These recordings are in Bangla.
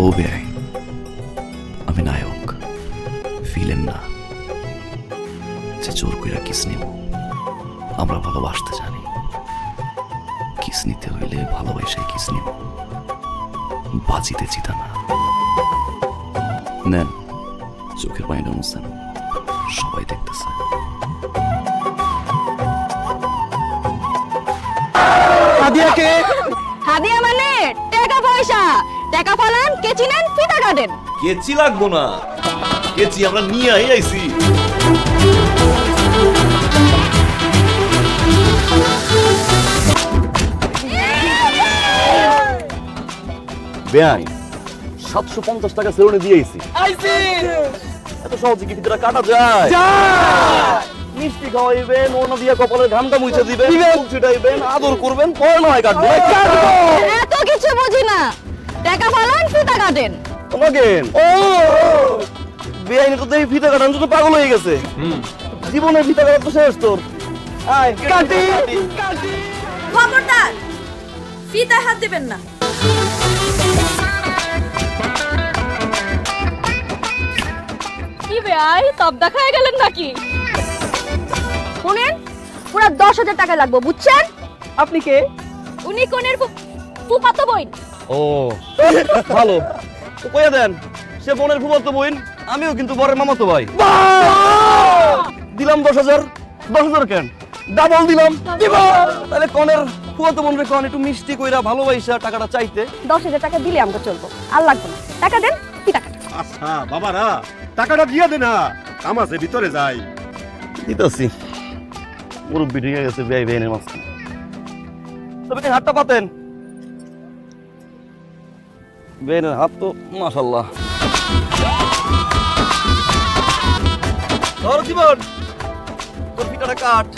ও বেআইন, আমি নায়ক, ফিল্ম না যে জোর কইরা কিস নিব। আমরা ভালোবাসতে জানি, কিস নিতে হইলে ভালোবাসায় কিস নিব, বাজিতে চিতা না। নেন, চোখের পানিটা মুছেন, সবাই দেখতেছে। হাদিয়াকে হাদিয়া মানে টাকা পয়সা। টাকা ফালান, কেচি নেন, ফিতা কাটেন। কেচি লাগবো না, কেচি আমরা নিয়ে আইছি। বেআই 750 টাকা সেলুনে দিয়েছি। এত সহজে কি ফিতাটা কাটা যায়? মিষ্টি খাওয়াইবেন, ওনা দিয়া কপালের ঘামটা মুছে দিবেন, ফুল ছিটাইবেন, আদর করবেন, পরে নয় কাটবো। এত কিছু বুঝি না। টাকা ফালান, ফিতা কাটেন। তোমাকেন ও বেআইনি তো দেখি ফিতা কাটার জন্য পাগল হয়ে গেছে। জীবনে ফিতা কাটা তো শেষ তোর। আয় কাটি। খবরদার, ফিতায় হাত দিবেন না। কি বেআই, তব দেখায় গেলেন নাকি? শুনেন, পুরো 10,000 টাকা লাগবে, বুঝছেন? আপনি কে? উনি কোনের ফুফাতো বোন। ও ভালো, তো কইয়া দেন সে বোনের ফুফাতো বোন, আমিও কিন্তু বরের মামাতো ভাই। দিলাম 10,000। 10,000 কেন, ডাবল দিলাম। তাহলে কনের ফুফাতো বোন রে কন একটু মিষ্টি কইরা ভালোবাসা টাকাটা চাইতে। 10,000 টাকা দিলে আমরা চলবো, আর লাগবে না। টাকা দেন, ফিতা কাটেন। আচ্ছা বাবারা, টাকাটা দিয়ে দে না, আমাদের ভিতরে যাই। দিতেছি, মুরব্বি ঠিক গেছে বেআই বেআইনের মাঝখানে। তবে হাতটা পাতেন, বেআইনের হাত তো মাশাআল্লাহ। ধর জীবন, তোর পিঠাটা কাট।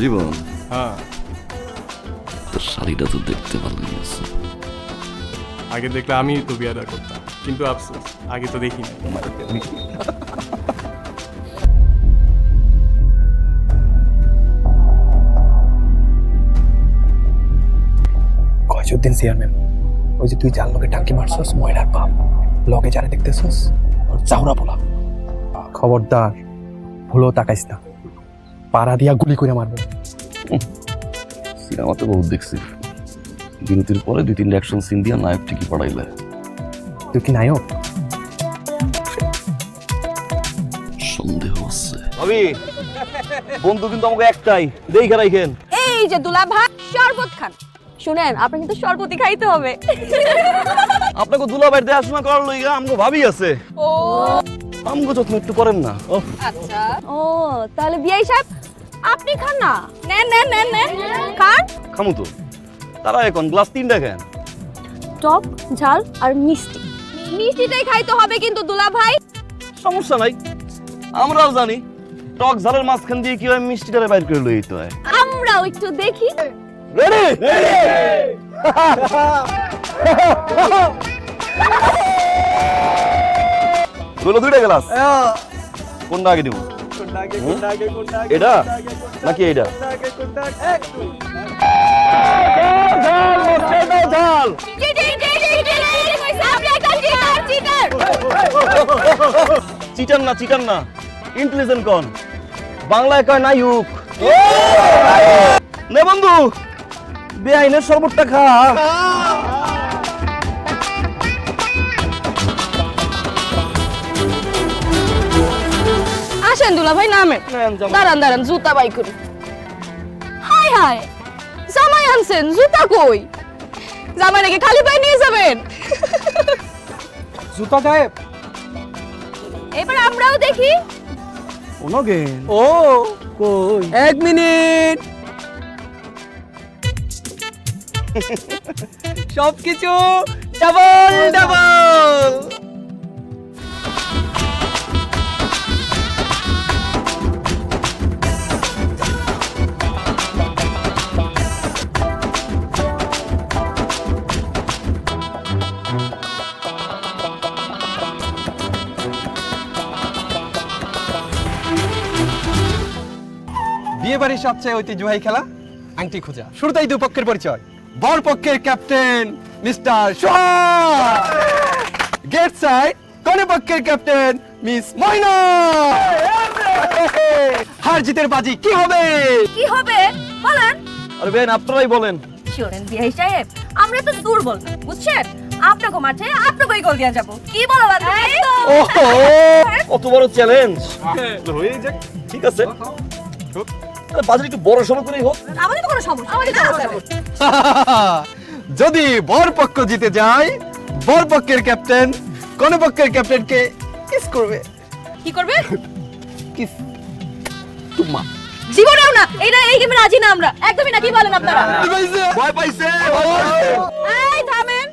জীবন, হ্যাঁ, তোর শাড়িটা তো দেখতে ভালো লাগছে। আগে দেখলে আমি তো বিয়াটা করতাম, কিন্তু আফসোস আগে তো দেখি না। কয়জুদ্দিন চেয়ারম্যান, ওই যে তুই যার লগে টাঙ্কি মারছস ময়নার বাপ, লগে যারা দেখতেছস ওর চাউরা বলা। খবরদার ভুলেও তাকাইস না, পাড়া দিয়া গুলি করে মারবে। সিনেমা তো বহুত দেখছি, বিরতির পরে 2-3 অ্যাকশন সিন দিয়া নায়ক ঠিকই পড়াইলে। তুই কি নায়ক? সন্দেহ আছে। ভাবি, বন্ধু কিন্তু আমাকে একটাই, দেখে রাখেন। এই যে দুলা ভাই, শরবত খান। শুনেন, আপনি কিন্তু শরবতই খাইতে হবে। আপনাকে দুলাভাইয়ের দেখাশোনা করার লইগা আমগো ভাবি আছে। ও আমগো যত্ন একটু করেন না। আচ্ছা, ও তাহলে বিআই সাহেব আপনি খান না। নেন নেন নেন নেন, খান। খামু তো, তারা এখন গ্লাস 3টা খান। টক, ঝাল আর মিষ্টি। মিষ্টিটাই খাইতে হবে কিন্তু দুলা ভাই। সমস্যা নাই, আমরাও জানি টক ঝালের মাঝখান দিয়ে কিভাবে মিষ্টিটারে বাইর করে লইতে হয়। আমরাও একটু দেখি। রেডি? গুলো 2টা গ্লাস, কোনটা আগে দিব? এটা নাকি এটা? ঝাল। চিটার না, চিটার না, ইন্টেলিজেন্ট কোন, বাংলায় কয় নায়ক। নে বন্ধু, বেআইনের শরবতটা খা। আসেন দুলা ভাই, নামেন। দাঁড়ান দাঁড়ান, জুতা বাই করি। হাই হাই, জামাই আনছেন, জুতা কই? জামাই নাকি খালি পায়ে নিয়ে যাবেন? জুতা গায়েব। এবার আমরাও দেখি। ওনগেন ও কই, 1 মিনিট। সবকিছু ডাবল ডাবল। বিয়ে বাড়ির সবচেয়ে ঐতিহ্যবাহী খেলা আংটি খোঁজা। শুরুতেই দুই পক্ষের পরিচয়। বর পক্ষের ক্যাপ্টেন মিস্টার সোহাগ, গেট সাইড কনে পক্ষের ক্যাপ্টেন মিস ময়না। হার জিতের বাজি কি হবে? কি হবে বলেন? আরে বেন আপনারাই বলেন। শোনেন বিআই সাহেব, আমরা তো দুর্বল না, বুঝছেন? আপনাকে মাঠে আপনাকেই গোল দিয়ে যাব। কি বলো বান্ধবী? ওহো কত বড় চ্যালেঞ্জ। হয়ে যাক, ঠিক আছে। আরে বাজার একটু বড় সড়ো করেই হোক। আমাদের তো কোনো সমস্যা আমাদের তো আছে। যদি বর পক্ষ জিতে যায়, বর পক্ষের ক্যাপ্টেন কোন পক্ষের ক্যাপ্টেনকে কিস করবে। কি করবে? কিস তোমা। জীবনেও না, এই গেমে রাজি না আমরা একদমই না। কি বলেন আপনারা? ভয় পাইছে। এই থামেন,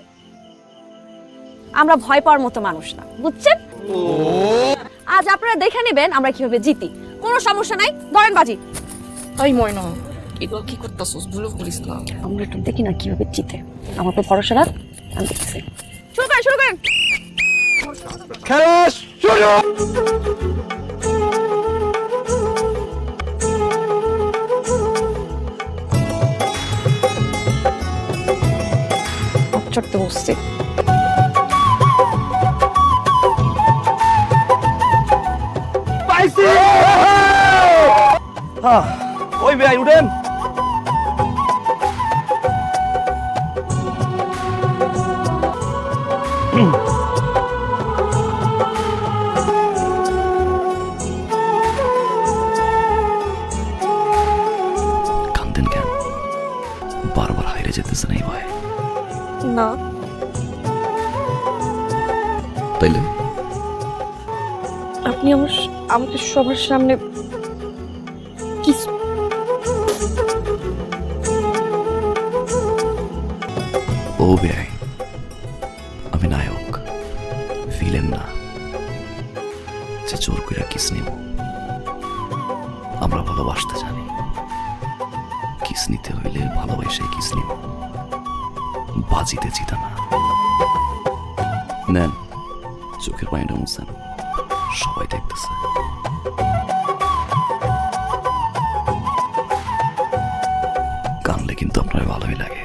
আমরা ভয় পাওয়ার মতো মানুষ না, বুঝছেন? আজ আপনারা দেখে নেবেন আমরা কিভাবে জিতি। কোনো সমস্যা নাই, ধরেন বাজি। ওই ময়না এগুলো কি করতেছস? ভুলে বলিস না। আমরা একটু দেখি না কিভাবে জিতে। আমার তো ভরসা রাখ, আমি দেখছি। শুরু করেন। খেলা শুরু। চড়তে বসছে। পাইছি। ওই বেআই উঠেন। কান্দেন কেন? বারবার হাইরে যেতেছেন এই ভয়ে? না, তাইলে আপনি আমাদের সবার সামনে কিস ও বেআই, আমি নায়ক, ভিলেন না যে জোর কইরা কিস নিব। আমরা ভালোবাসতে জানি। কিস নিতে হইলে ভালোবাসে কিস নিব, বাজিতে জিতা না। নেন, চোখের পানিটা মুছেন, সবাই দেখতেছে। কানলে কিন্তু আপনার ভালোই লাগে।